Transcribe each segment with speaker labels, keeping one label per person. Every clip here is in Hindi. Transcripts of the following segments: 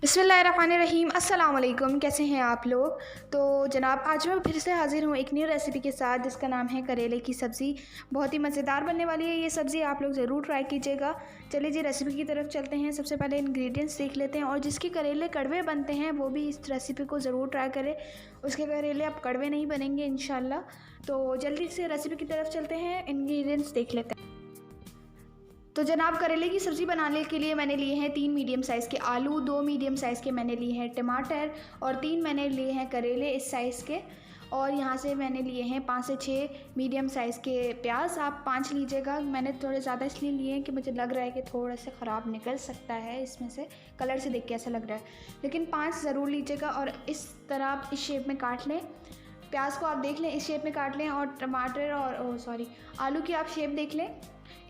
Speaker 1: बिस्मिल्लाहिर्रहमानिर्रहीम। अस्सलाम वालेकुम। कैसे हैं आप लोग। तो जनाब आज मैं फिर से हाज़िर हूँ एक न्यू रेसिपी के साथ जिसका नाम है करेले की सब्ज़ी। बहुत ही मज़ेदार बनने वाली है ये सब्ज़ी, आप लोग ज़रूर ट्राई कीजिएगा। चलिए जी रेसिपी की तरफ चलते हैं। सबसे पहले इंग्रेडिएंट्स देख लेते हैं, और जिसके करेले कड़वे बनते हैं वो भी इस रेसिपी को ज़रूर ट्राई करें, उसके करेले अब कड़वे नहीं बनेंगे इंशाल्लाह। तो जल्दी से रेसिपी की तरफ चलते हैं, इंग्रेडिएंट्स देख लेते हैं। तो जनाब करेले की सब्ज़ी बनाने के लिए मैंने लिए हैं 3 मीडियम साइज़ के आलू, 2 मीडियम साइज़ के मैंने लिए हैं टमाटर, और 3 मैंने लिए हैं करेले इस साइज़ के। और यहाँ से मैंने लिए हैं 5 से 6 मीडियम साइज़ के प्याज। आप 5 लीजिएगा, मैंने थोड़े ज़्यादा इसलिए लिए हैं कि मुझे लग रहा है कि थोड़ा सा ख़राब निकल सकता है इसमें से, कलर से देख के ऐसा लग रहा है, लेकिन 5 ज़रूर लीजिएगा। और इस तरह आप इस शेप में काट लें, प्याज को आप देख लें इस शेप में काट लें, और टमाटर और आलू की आप शेप देख लें,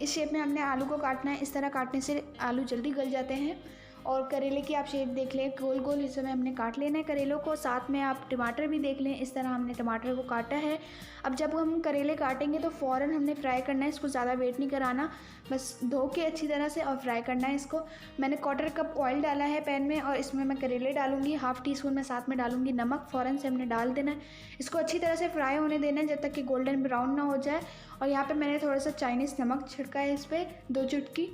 Speaker 1: इस शेप में हमने आलू को काटना है। इस तरह काटने से आलू जल्दी गल जाते हैं। और करेले की आप शेप देख लें, गोल गोल हिस्से में हमने काट लेना है करेलों को। साथ में आप टमाटर भी देख लें, इस तरह हमने टमाटर को काटा है। अब जब हम करेले काटेंगे तो फ़ौरन हमने फ्राई करना है, इसको ज़्यादा वेट नहीं कराना, बस धो के अच्छी तरह से और फ्राई करना है इसको। मैंने 1/4 कप ऑयल डाला है पैन में, और इसमें मैं करेले डालूंगी। ½ टीस्पून में साथ में डालूंगी नमक, फ़ौरन से हमने डाल देना है। इसको अच्छी तरह से फ्राई होने देना है जब तक कि गोल्डन ब्राउन ना हो जाए। और यहाँ पे मैंने थोड़ा सा चाइनीज़ नमक छिड़का है इस पर, 2 चुटकी,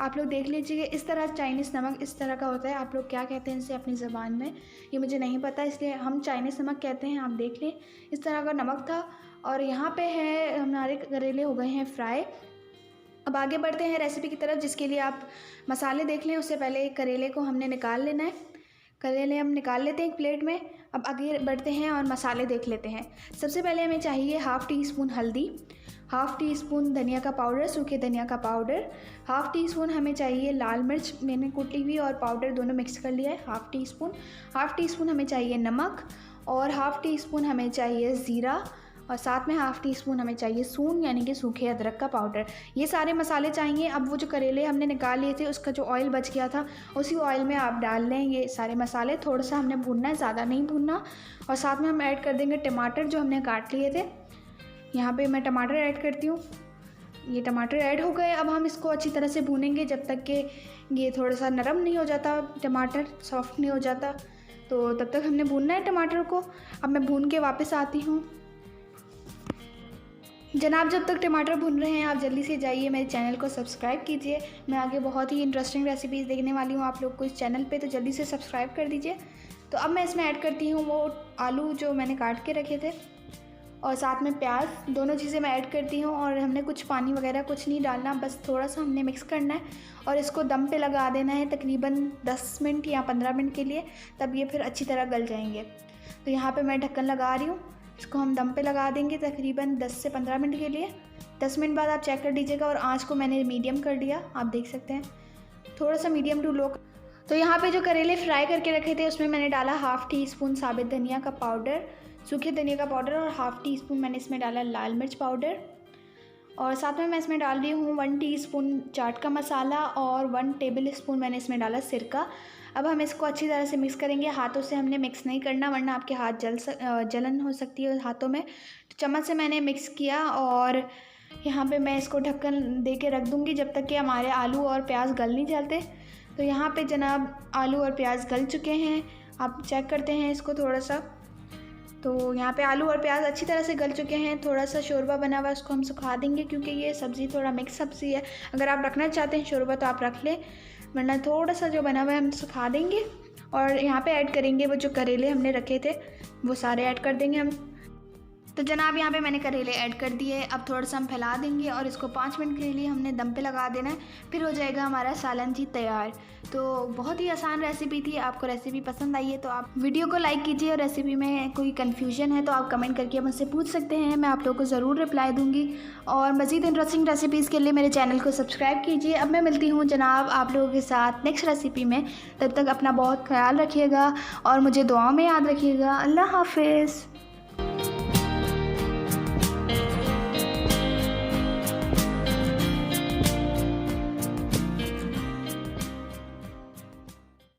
Speaker 1: आप लोग देख लीजिए। इस तरह चाइनीज़ नमक इस तरह का होता है, आप लोग क्या कहते हैं इसे अपनी ज़बान में, ये मुझे नहीं पता, इसलिए हम चाइनीज़ नमक कहते हैं। आप देख लें इस तरह का नमक था। और यहाँ पे है हमारे करेले हो गए हैं फ्राई। अब आगे बढ़ते हैं रेसिपी की तरफ, जिसके लिए आप मसाले देख लें। उससे पहले करेले को हमने निकाल लेना है, करेले हम निकाल लेते हैं एक प्लेट में। अब आगे बढ़ते हैं और मसाले देख लेते हैं। सबसे पहले हमें चाहिए ½ टीस्पून हल्दी, ½ टीस्पून धनिया का पाउडर, सूखे धनिया का पाउडर, ½ टीस्पून हमें चाहिए लाल मिर्च, मैंने कुटी हुई और पाउडर दोनों मिक्स कर लिया है, ½ टीस्पून। ½ टीस्पून हमें चाहिए नमक, और ½ टीस्पून हमें चाहिए ज़ीरा, और साथ में ½ टीस्पून हमें चाहिए सून यानी कि सूखे अदरक का पाउडर। ये सारे मसाले चाहिए। अब वो जो करेले हमने निकाल लिए थे उसका जो ऑयल बच गया था उसी ऑयल में आप डाल लें ये सारे मसाले। थोड़ा सा हमने भूनना है, ज़्यादा नहीं भूनना। और साथ में हम ऐड कर देंगे टमाटर जो हमने काट लिए थे। यहाँ पे मैं टमाटर ऐड करती हूँ, ये टमाटर ऐड हो गए। अब हम इसको अच्छी तरह से भूनेंगे जब तक कि ये थोड़ा सा नरम नहीं हो जाता, टमाटर सॉफ्ट नहीं हो जाता, तो तब तक हमने भूनना है टमाटर को। अब मैं भून के वापस आती हूँ। जनाब जब तक टमाटर भून रहे हैं आप जल्दी से जाइए मेरे चैनल को सब्सक्राइब कीजिए। मैं आगे बहुत ही इंटरेस्टिंग रेसिपीज़ देखने वाली हूँ आप लोग को इस चैनल पे, तो जल्दी से सब्सक्राइब कर दीजिए। तो अब मैं इसमें ऐड करती हूँ वो आलू जो मैंने काट के रखे थे, और साथ में प्याज, दोनों चीज़ें मैं ऐड करती हूँ। और हमने कुछ पानी वगैरह कुछ नहीं डालना, बस थोड़ा सा हमने मिक्स करना है और इसको दम पे लगा देना है तकरीबन 10 मिनट या 15 मिनट के लिए, तब ये फिर अच्छी तरह गल जाएंगे। तो यहाँ पे मैं ढक्कन लगा रही हूँ, इसको हम दम पे लगा देंगे तकरीबन 10 से 15 मिनट के लिए। 10 मिनट बाद आप चेक कर लीजिएगा, और आँच को मैंने मीडियम कर दिया, आप देख सकते हैं, थोड़ा सा मीडियम टू लो। तो यहाँ पे जो करेले फ्राई करके रखे थे उसमें मैंने डाला ½ टीस्पून साबित धनिया का पाउडर, सूखे धनिया का पाउडर, और ½ टीस्पून मैंने इसमें डाला लाल मिर्च पाउडर। और साथ में मैं इसमें डाल रही हूँ 1 टीस्पून चाट का मसाला, और 1 टेबल स्पून मैंने इसमें डाला सिरका। अब हम इसको अच्छी तरह से मिक्स करेंगे, हाथों से हमने मिक्स नहीं करना वरना आपके हाथ जलन हो सकती है हाथों में। तो चम्मच से मैंने मिक्स किया, और यहाँ पे मैं इसको ढक्कन दे के रख दूँगी जब तक कि हमारे आलू और प्याज गल नहीं जाते। तो यहाँ पे जनाब आलू और प्याज गल चुके हैं, आप चेक करते हैं इसको थोड़ा सा। तो यहाँ पे आलू और प्याज अच्छी तरह से गल चुके हैं। थोड़ा सा शोरबा बना हुआ है उसको हम सुखा देंगे, क्योंकि ये सब्ज़ी थोड़ा मिक्स सब्ज़ी है। अगर आप रखना चाहते हैं शोरबा तो आप रख लें, वरना थोड़ा सा जो बना हुआ है हम सुखा देंगे। और यहाँ पे ऐड करेंगे वो जो करेले हमने रखे थे वो सारे ऐड कर देंगे हम। तो जनाब यहाँ पे मैंने करेले ऐड कर दिए। अब थोड़ा सा हम फैला देंगे और इसको 5 मिनट के लिए हमने दम पे लगा देना है, फिर हो जाएगा हमारा सालन जी तैयार। तो बहुत ही आसान रेसिपी थी। आपको रेसिपी पसंद आई है तो आप वीडियो को लाइक कीजिए, और रेसिपी में कोई कन्फ्यूजन है तो आप कमेंट करके मुझसे पूछ सकते हैं, मैं आप लोगों को ज़रूर रिप्लाई दूँगी। और मज़ीद इंटरेस्टिंग रेसिपीज़ के लिए मेरे चैनल को सब्सक्राइब कीजिए। अब मैं मिलती हूँ जनाब आप लोगों के साथ नेक्स्ट रेसिपी में, तब तक अपना बहुत ख्याल रखिएगा और मुझे दुआ में याद रखिएगा। अल्लाह हाफिज़।